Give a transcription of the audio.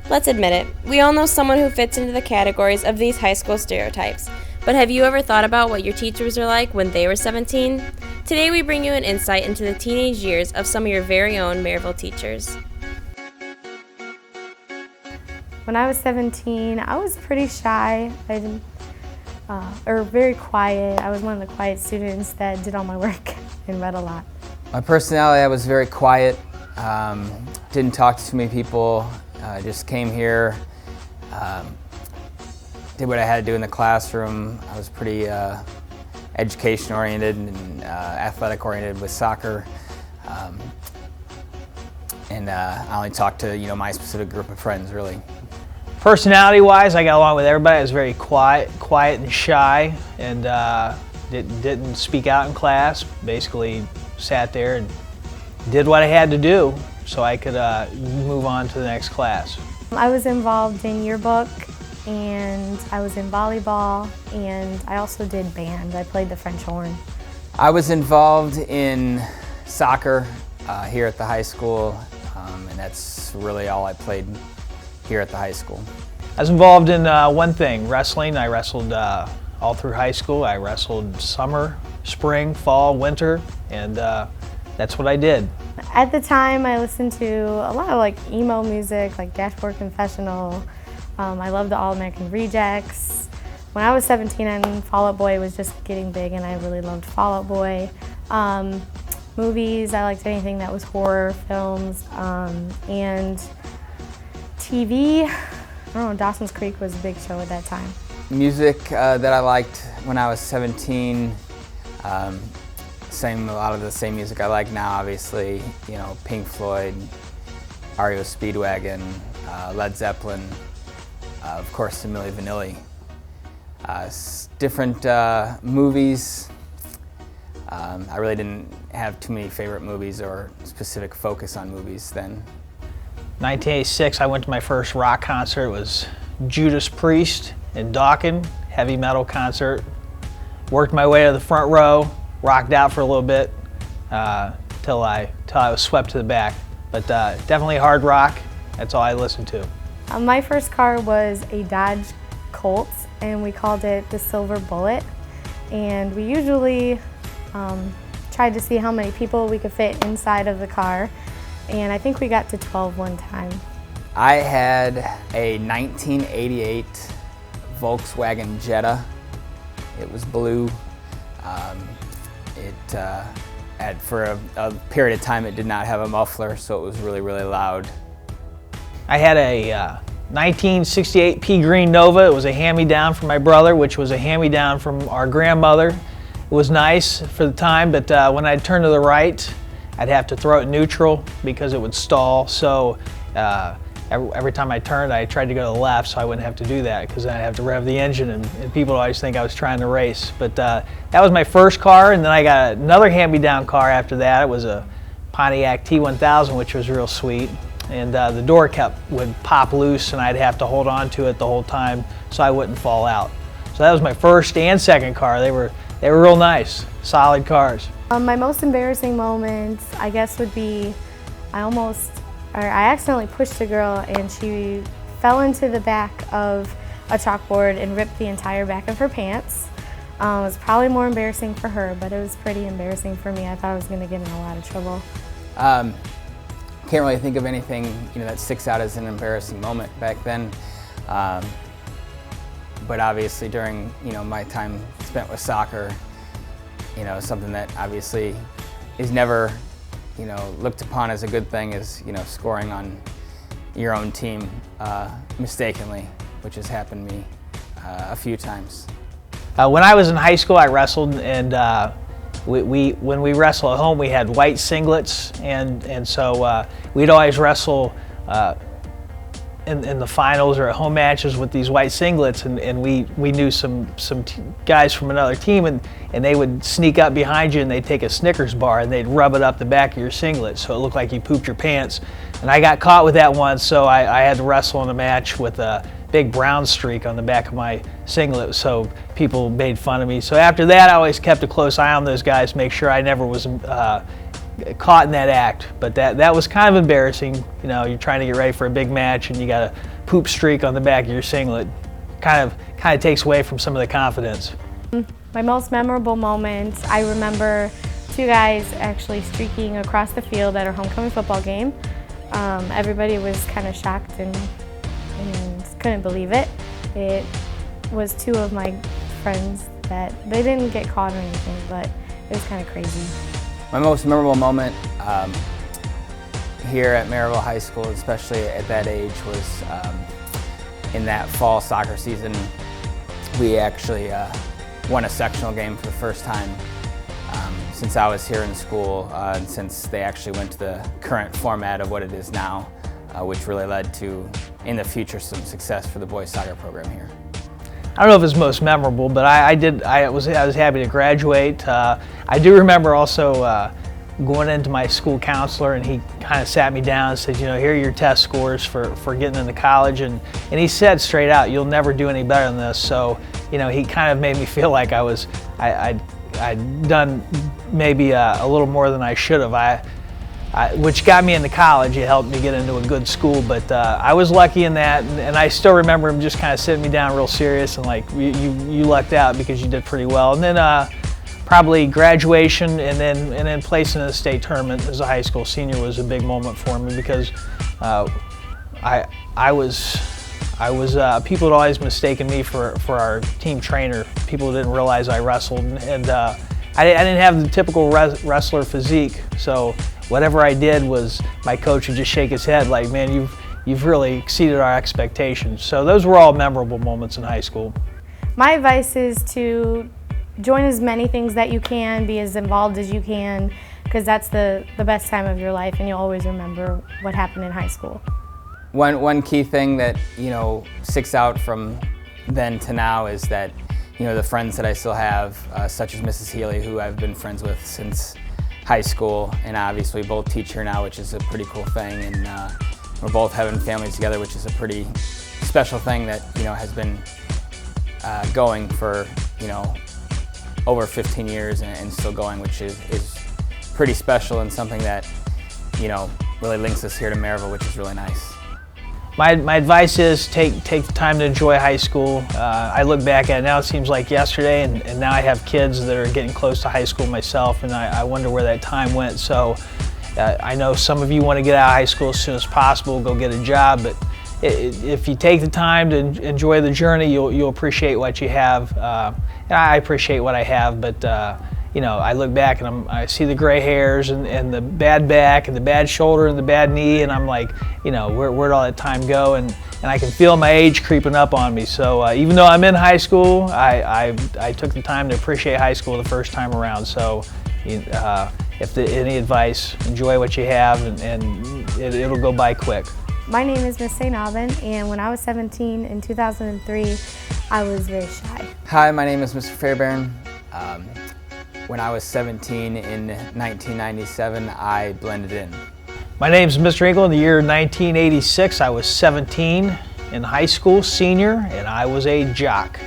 Let's admit it, we all know someone who fits into the categories of these high school stereotypes. But have you ever thought about what your teachers were like when they were 17? Today we bring you an insight into the teenage years of some of your very own Maryville teachers. When I was 17, I was pretty shy, or very quiet. I was one of the quiet students that did all my work and read a lot. My personality, I was very quiet, didn't talk to too many people, just came here, did what I had to do in the classroom. I was pretty education-oriented and athletic-oriented with soccer. And I only talked to my specific group of friends, really. Personality-wise, I got along with everybody. I was very quiet and shy, and didn't speak out in class. Basically, sat there and did what I had to do so I could move on to the next class. I was involved in yearbook, and I was in volleyball, and I also did band. I played the French horn. I was involved in soccer here at the high school, and that's really all I played here at the high school. I was involved in one thing, wrestling. I wrestled all through high school. I wrestled summer, spring, fall, winter, and that's what I did. At the time, I listened to a lot of emo music, like Dashboard Confessional. I loved the All-American Rejects. When I was 17, and Fall Out Boy was just getting big, and I really loved Fall Out Boy. Movies, I liked anything that was horror films, and TV. I don't know, Dawson's Creek was a big show at that time. Music that I liked when I was 17, a lot of the same music I like now, obviously. Pink Floyd, REO Speedwagon, Led Zeppelin, of course, Milli Vanilli. Different movies. I really didn't have too many favorite movies or specific focus on movies then. 1986, I went to my first rock concert. It was Judas Priest in Dawkin, heavy metal concert. Worked my way to the front row, rocked out for a little bit till I was swept to the back. But definitely hard rock. That's all I listened to. My first car was a Dodge Colt, and we called it the Silver Bullet. And we usually tried to see how many people we could fit inside of the car. And I think we got to 12 one time. I had a 1988 Volkswagen Jetta. It was blue. For a period of time, it did not have a muffler, so it was really, really loud. I had a 1968 pea green Nova. It was a hand-me-down from my brother, which was a hand-me-down from our grandmother. It was nice for the time, but when I'd turn to the right, I'd have to throw it neutral because it would stall. So every time I turned, I tried to go to the left so I wouldn't have to do that, because then I'd have to rev the engine, and people always think I was trying to race. But that was my first car, and then I got another hand-me-down car after that. It was a Pontiac T1000, which was real sweet. And the door would pop loose, and I'd have to hold on to it the whole time so I wouldn't fall out. So that was my first and second car. They were real nice, solid cars. My most embarrassing moment, I guess, would be I accidentally pushed a girl, and she fell into the back of a chalkboard and ripped the entire back of her pants. It was probably more embarrassing for her, but it was pretty embarrassing for me. I thought I was going to get in a lot of trouble. Can't really think of anything that sticks out as an embarrassing moment back then. But obviously during my time spent with soccer, something that obviously is never looked upon as a good thing is scoring on your own team mistakenly, which has happened to me a few times. When I was in high school, I wrestled, and when we wrestle at home, we had white singlets, and so we'd always wrestle in the finals or at home matches with these white singlets, and we knew some guys from another team, and they would sneak up behind you, and they'd take a Snickers bar and they'd rub it up the back of your singlet so it looked like you pooped your pants. And I got caught with that once, so I had to wrestle in a match with a big brown streak on the back of my singlet, so people made fun of me. So after that, I always kept a close eye on those guys to make sure I never was caught in that act. But that was kind of embarrassing. You're trying to get ready for a big match, and you got to poop streak on the back of your singlet. Kind of takes away from some of the confidence. My most memorable moment, I remember two guys actually streaking across the field at our homecoming football game. Everybody was kind of shocked and couldn't believe it. It was two of my friends that they didn't get caught or anything, but it was kind of crazy. My most memorable moment here at Maryville High School, especially at that age, was in that fall soccer season. We actually won a sectional game for the first time since I was here in school, and since they actually went to the current format of what it is now, which really led to, in the future, some success for the boys soccer program here. I don't know if it's most memorable, but I was happy to graduate. I do remember also going into my school counselor, and he kind of sat me down and said, you know, here are your test scores for getting into college, and he said straight out, you'll never do any better than this. So, you know, he kind of made me feel like I'd done maybe a little more than I should have. Which got me into college. It helped me get into a good school, but I was lucky in that, and I still remember him just kind of sitting me down real serious and like, you lucked out because you did pretty well. And then probably graduation and then placing in the state tournament as a high school senior was a big moment for me, because I was people had always mistaken me for our team trainer. People didn't realize I wrestled, and I didn't have the typical wrestler physique, so whatever I did was, my coach would just shake his head like, man, you've really exceeded our expectations. So those were all memorable moments in high school. My advice is to join as many things that you can, be as involved as you can, because that's the best time of your life, and you'll always remember what happened in high school. One key thing that, you know, sticks out from then to now is that, you know, the friends that I still have, such as Mrs. Healy, who I've been friends with since high school, and obviously we both teach here now, which is a pretty cool thing, and we're both having families together, which is a pretty special thing that, you know, has been going for, you know, over 15 years and still going, which is pretty special and something that, you know, really links us here to Maryville, which is really nice. My advice is take the time to enjoy high school. I look back at it now, it seems like yesterday, and now I have kids that are getting close to high school myself, and I wonder where that time went. So I know some of you want to get out of high school as soon as possible, go get a job, but if you take the time to enjoy the journey, you'll appreciate what you have. And I appreciate what I have, but you know, I look back and I see the gray hairs and the bad back and the bad shoulder and the bad knee, and I'm like, you know, where'd all that time go? And I can feel my age creeping up on me. So even though I'm in high school, I took the time to appreciate high school the first time around. So any advice, enjoy what you have, and it'll go by quick. My name is Miss St. Aubin, and when I was 17 in 2003, I was very shy. Hi, my name is Mr. Fairbairn. When I was 17 in 1997, I blended in. My name is Mr. Engel. In the year 1986, I was 17 in high school, senior, and I was a jock.